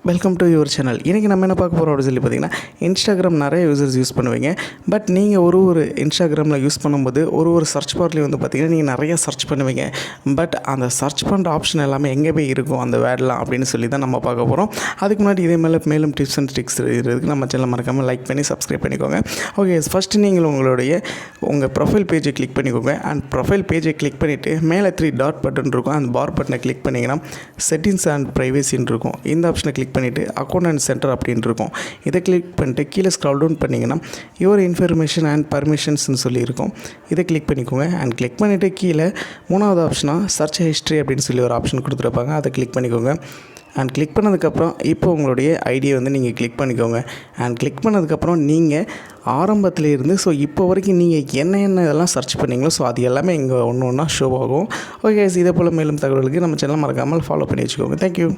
Welcome to your channel. இன்றைக்கி நம்ம என்ன பார்க்க போகிறோம் அப்படின்னு சொல்லி பார்த்தீங்கன்னா, இன்ஸ்டாகிராம் நிறைய யூசர்ஸ் யூஸ் பண்ணுவீங்க. பட் நீங்கள் ஒரு இன்ஸ்டாகிராமில் யூஸ் பண்ணும்போது ஒரு சர்ச் பார்ட்லேயும் வந்து பார்த்திங்கன்னா நீங்கள் நிறைய சர்ச் பண்ணுவீங்க. பட் அந்த சர்ச் பண்ணுற ஆப்ஷன் எல்லாமே எங்கே போய் இருக்கும் அந்த வேர்டெலாம் அப்படின்னு சொல்லி தான் நம்ம பார்க்க போகிறோம். அதுக்கு முன்னாடி இதே மேலும் டிப்ஸ் அண்ட் ட்ரிக்ஸ் இருக்கிறதுக்கு நம்ம சேனல் மறக்காமல் லைக் பண்ணி சப்ஸ்கிரைப் பண்ணிக்கோங்க. ஓகே, ஃபஸ்ட்டு நீங்கள் உங்கள் ப்ரொஃபைல் பேஜை கிளிக் பண்ணிக்கோங்க. அண்ட் ப்ரொஃபைல் பேஜை கிளிக் பண்ணிவிட்டு மேலே 3 டாட் பட்டன் இருக்கும். அந்த பார் பட்டனை கிளிக் பண்ணிங்கன்னா செட்டிங்ஸ் அண்ட் ப்ரைவசின்னு இருக்கும். இந்த ஆப்ஷனை கிளிக் பண்ணிவிட்டு அக்கௌண்ட் அண்ட் சென்டர் அப்படின்னு இருக்கும். இதை கிளிக் பண்ணிட்டு கீழே ஸ்க்ரால் டவுன் பண்ணிங்கன்னா யுவர் இன்ஃபர்மேஷன் அண்ட் பர்மிஷன்ஸ்னு சொல்லியிருக்கும். இதை கிளிக் பண்ணிக்கோங்க. அண்ட் கிளிக் பண்ணிவிட்டு கீழே 3வது ஆப்ஷனாக சர்ச் ஹிஸ்ட்ரி அப்படின்னு சொல்லி ஒரு ஆப்ஷன் கொடுத்துருப்பாங்க. அதை கிளிக் பண்ணிக்கோங்க. அண்ட் கிளிக் பண்ணதுக்கப்புறம் இப்போ உங்களுடைய ஐடியை வந்து நீங்கள் கிளிக் பண்ணிக்கோங்க. அண்ட் கிளிக் பண்ணதுக்கப்புறம் நீங்கள் ஆரம்பத்தில் இருந்து இப்போ வரைக்கும் நீங்கள் என்ன இதெல்லாம் சர்ச் பண்ணிங்களோ அது எல்லாமே இங்கே ஒன்று ஒன்றா ஷோ ஆகும். ஓகே, இதே போல் மேலும் தகவலுக்கு நம்ம சேனல் மறக்காமல் ஃபாலோ பண்ணி வச்சுக்கோங்க. தேங்க்யூ.